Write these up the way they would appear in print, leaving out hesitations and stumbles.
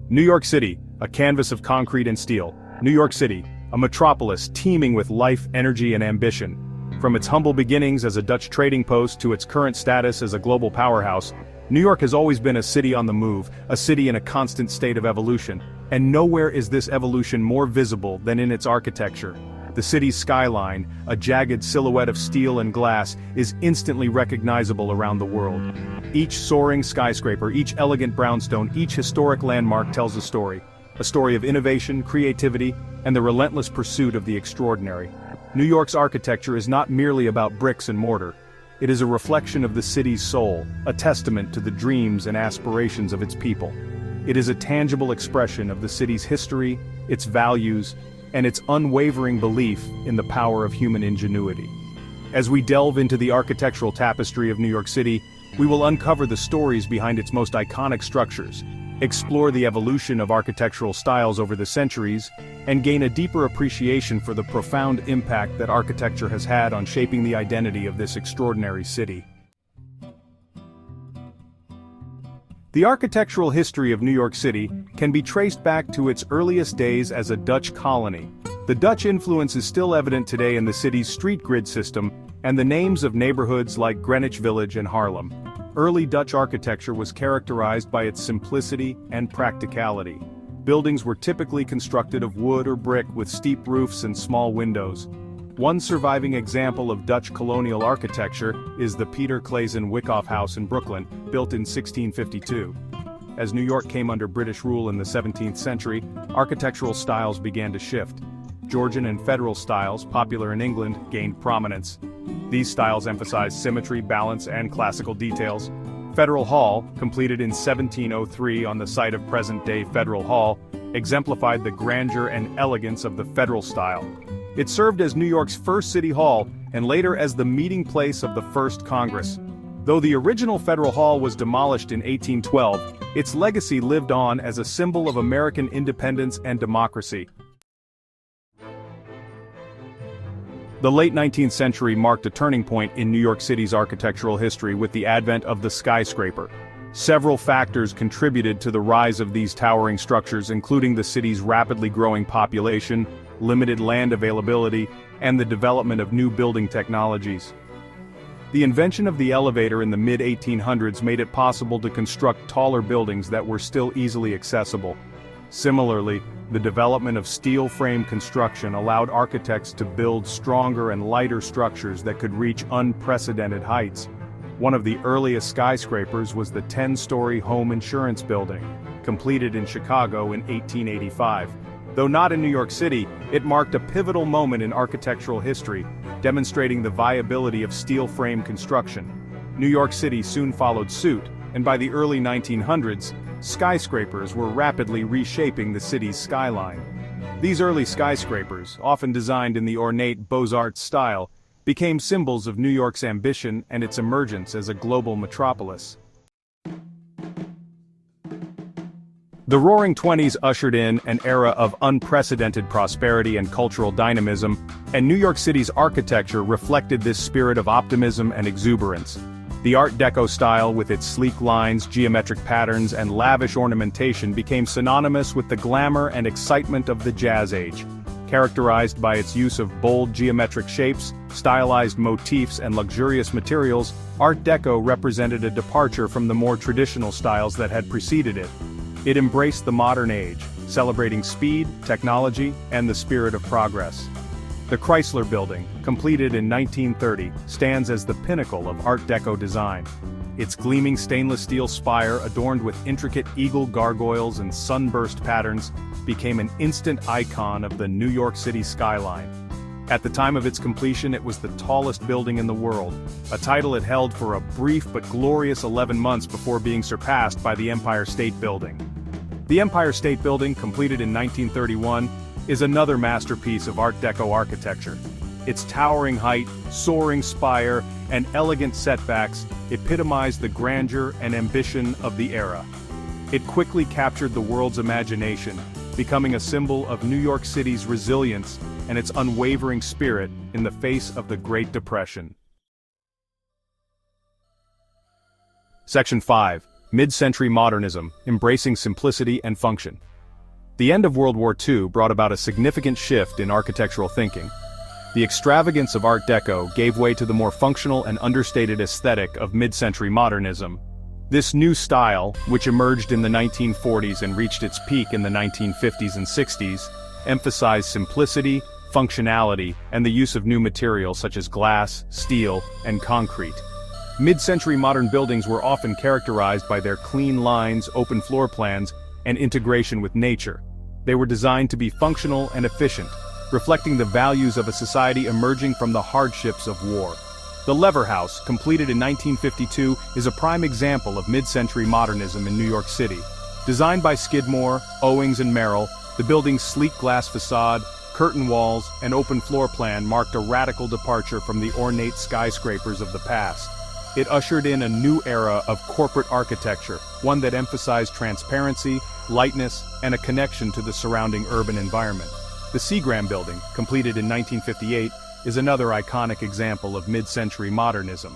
New York City, a canvas of concrete and steel. New York City, a metropolis teeming with life, energy, and ambition. From its humble beginnings as a Dutch trading post to its current status as a global powerhouse, New York has always been a city on the move, a city in a constant state of evolution. And nowhere is this evolution more visible than in its architecture. The city's skyline, a jagged silhouette of steel and glass, is instantly recognizable around the world. Each soaring skyscraper, each elegant brownstone, each historic landmark tells a story of innovation, creativity, and the relentless pursuit of the extraordinary. New York's architecture is not merely about bricks and mortar. It is a reflection of the city's soul, a testament to the dreams and aspirations of its people. It is a tangible expression of the city's history, its values, and its unwavering belief in the power of human ingenuity. As we delve into the architectural tapestry of New York City, we will uncover the stories behind its most iconic structures, explore the evolution of architectural styles over the centuries, and gain a deeper appreciation for the profound impact that architecture has had on shaping the identity of this extraordinary city. The architectural history of New York City can be traced back to its earliest days as a Dutch colony. The Dutch influence is still evident today in the city's street grid system and the names of neighborhoods like Greenwich Village and Harlem. Early Dutch architecture was characterized by its simplicity and practicality. Buildings were typically constructed of wood or brick with steep roofs and small windows. One surviving example of Dutch colonial architecture is the Peter Claesen Wyckoff House in Brooklyn, built in 1652. As New York came under British rule in the 17th century, architectural styles began to shift. Georgian and Federal styles, popular in England, gained prominence. These styles emphasized symmetry, balance, and classical details. Federal Hall, completed in 1703 on the site of present-day Federal Hall, exemplified the grandeur and elegance of the Federal style. It served as New York's first city hall, and later as the meeting place of the First Congress. Though the original Federal Hall was demolished in 1812, its legacy lived on as a symbol of American independence and democracy. The late 19th century marked a turning point in New York City's architectural history with the advent of the skyscraper. Several factors contributed to the rise of these towering structures, including the city's rapidly growing population, limited land availability, and the development of new building technologies. The invention of the elevator in the mid-1800s made it possible to construct taller buildings that were still easily accessible. Similarly, the development of steel frame construction allowed architects to build stronger and lighter structures that could reach unprecedented heights. One of the earliest skyscrapers was the 10-story Home Insurance Building, completed in Chicago in 1885. Though not in New York City, it marked a pivotal moment in architectural history, demonstrating the viability of steel frame construction. New York City soon followed suit, and by the early 1900s, skyscrapers were rapidly reshaping the city's skyline. These early skyscrapers, often designed in the ornate Beaux-Arts style, became symbols of New York's ambition and its emergence as a global metropolis. The Roaring Twenties ushered in an era of unprecedented prosperity and cultural dynamism, and New York City's architecture reflected this spirit of optimism and exuberance. The Art Deco style, with its sleek lines, geometric patterns, and lavish ornamentation, became synonymous with the glamour and excitement of the Jazz Age. Characterized by its use of bold geometric shapes, stylized motifs, and luxurious materials, Art Deco represented a departure from the more traditional styles that had preceded it. It embraced the modern age, celebrating speed, technology, and the spirit of progress. The Chrysler Building, completed in 1930, stands as the pinnacle of Art Deco design. Its gleaming stainless steel spire, adorned with intricate eagle gargoyles and sunburst patterns, became an instant icon of the New York City skyline. At the time of its completion, it was the tallest building in the world, a title it held for a brief but glorious 11 months before being surpassed by the Empire State Building. The Empire State Building, completed in 1931, is another masterpiece of Art Deco architecture. Its towering height, soaring spire, and elegant setbacks epitomized the grandeur and ambition of the era. It quickly captured the world's imagination, becoming a symbol of New York City's resilience and its unwavering spirit in the face of the Great Depression. Section 5. Mid-century modernism, embracing simplicity and function. The end of World War II brought about a significant shift in architectural thinking. The extravagance of Art Deco gave way to the more functional and understated aesthetic of mid-century modernism. This new style, which emerged in the 1940s and reached its peak in the 1950s and 60s, emphasized simplicity, functionality, and the use of new materials such as glass, steel, and concrete. Mid-century modern buildings were often characterized by their clean lines, open floor plans, and integration with nature. They were designed to be functional and efficient, reflecting the values of a society emerging from the hardships of war. The Lever House, completed in 1952, is a prime example of mid-century modernism in New York City. Designed by Skidmore, Owings and Merrill, the building's sleek glass facade, curtain walls, and open floor plan marked a radical departure from the ornate skyscrapers of the past. It ushered in a new era of corporate architecture, one that emphasized transparency, lightness, and a connection to the surrounding urban environment. The Seagram Building, completed in 1958, is another iconic example of mid-century modernism.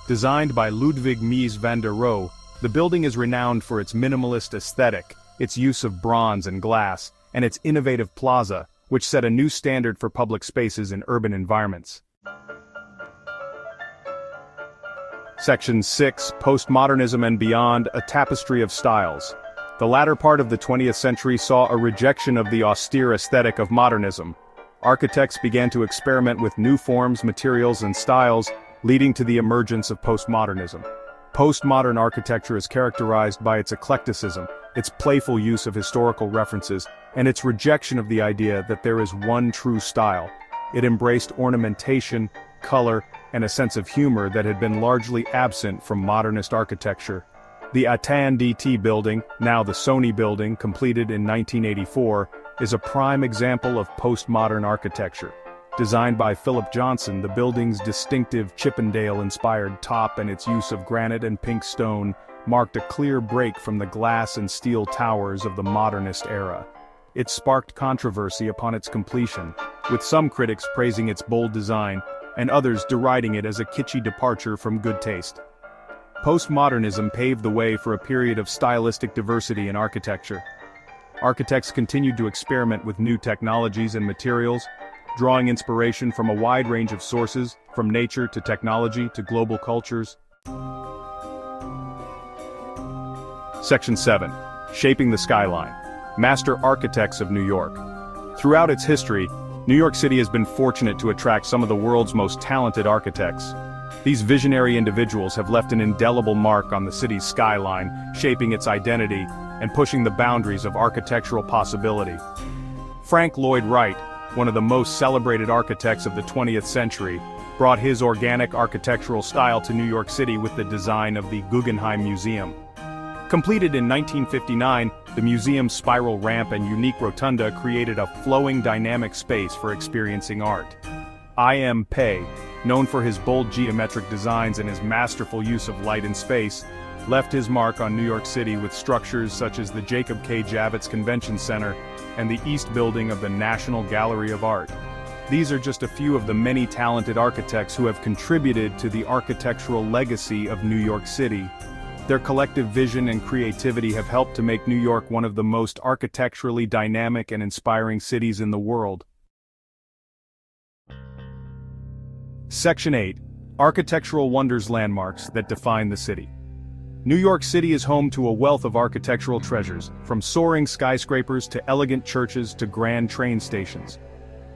Designed by Ludwig Mies van der Rohe, the building is renowned for its minimalist aesthetic, its use of bronze and glass, and its innovative plaza, which set a new standard for public spaces in urban environments. Section 6, Postmodernism and Beyond, a Tapestry of Styles. The latter part of the 20th century saw a rejection of the austere aesthetic of modernism. Architects began to experiment with new forms, materials, and styles, leading to the emergence of postmodernism. Postmodern architecture is characterized by its eclecticism, its playful use of historical references, and its rejection of the idea that there is one true style. It embraced ornamentation, color, and a sense of humor that had been largely absent from modernist architecture. The AT&T building, now the Sony building, completed in 1984, is a prime example of postmodern architecture. Designed by Philip Johnson, the building's distinctive Chippendale-inspired top and its use of granite and pink stone marked a clear break from the glass and steel towers of the modernist era. It sparked controversy upon its completion, with some critics praising its bold design and others deriding it as a kitschy departure from good taste. Postmodernism paved the way for a period of stylistic diversity in architecture. Architects continued to experiment with new technologies and materials, drawing inspiration from a wide range of sources, from nature to technology to global cultures. Section 7. Shaping the Skyline. Master Architects of New York. Throughout its history, New York City has been fortunate to attract some of the world's most talented architects. These visionary individuals have left an indelible mark on the city's skyline, shaping its identity and pushing the boundaries of architectural possibility. Frank Lloyd Wright, one of the most celebrated architects of the 20th century, brought his organic architectural style to New York City with the design of the Guggenheim Museum. Completed in 1959, the museum's spiral ramp and unique rotunda created a flowing dynamic space for experiencing art. I.M. Pei, known for his bold geometric designs and his masterful use of light and space, left his mark on New York City with structures such as the Jacob K. Javits Convention Center and the East Building of the National Gallery of Art. These are just a few of the many talented architects who have contributed to the architectural legacy of New York City. Their collective vision and creativity have helped to make New York one of the most architecturally dynamic and inspiring cities in the world. Section 8. Architectural Wonders Landmarks that define the city. New York City is home to a wealth of architectural treasures, from soaring skyscrapers to elegant churches to grand train stations.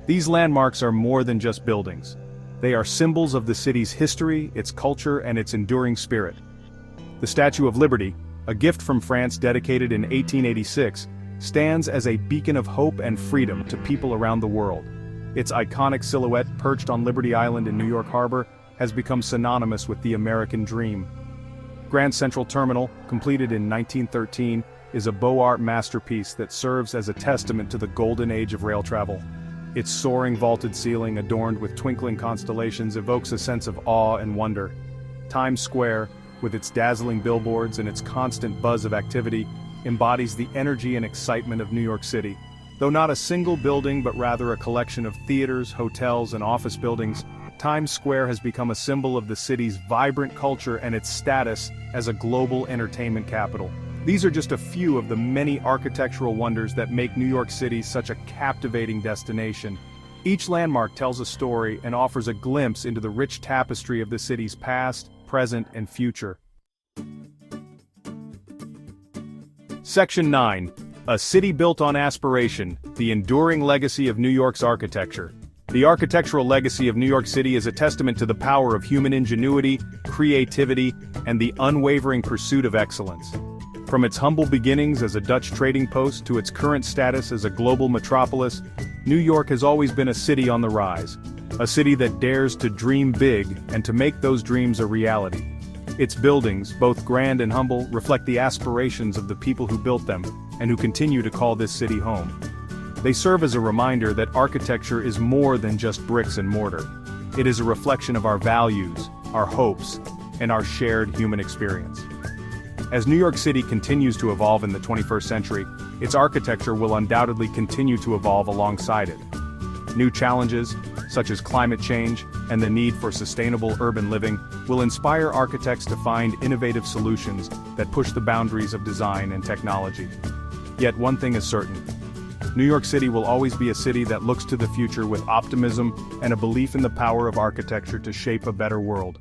These landmarks are more than just buildings. They are symbols of the city's history, its culture, and its enduring spirit. The Statue of Liberty, a gift from France dedicated in 1886, stands as a beacon of hope and freedom to people around the world. Its iconic silhouette, perched on Liberty Island in New York Harbor, has become synonymous with the American dream. Grand Central Terminal, completed in 1913, is a Beaux Arts masterpiece that serves as a testament to the golden age of rail travel. Its soaring vaulted ceiling adorned with twinkling constellations evokes a sense of awe and wonder. Times Square, with its dazzling billboards and its constant buzz of activity, embodies the energy and excitement of New York City. Though not a single building but rather a collection of theaters, hotels, and office buildings, Times Square has become a symbol of the city's vibrant culture and its status as a global entertainment capital. These are just a few of the many architectural wonders that make New York City such a captivating destination. Each landmark tells a story and offers a glimpse into the rich tapestry of the city's past, present, and future. Section 9. A city built on aspiration, the enduring legacy of New York's architecture. The architectural legacy of New York City is a testament to the power of human ingenuity, creativity, and the unwavering pursuit of excellence. From its humble beginnings as a Dutch trading post to its current status as a global metropolis, New York has always been a city on the rise. A city that dares to dream big and to make those dreams a reality. Its buildings, both grand and humble, reflect the aspirations of the people who built them, and who continue to call this city home. They serve as a reminder that architecture is more than just bricks and mortar. It is a reflection of our values, our hopes, and our shared human experience. As New York City continues to evolve in the 21st century, its architecture will undoubtedly continue to evolve alongside it. New challenges, such as climate change and the need for sustainable urban living, will inspire architects to find innovative solutions that push the boundaries of design and technology. Yet one thing is certain. New York City will always be a city that looks to the future with optimism and a belief in the power of architecture to shape a better world.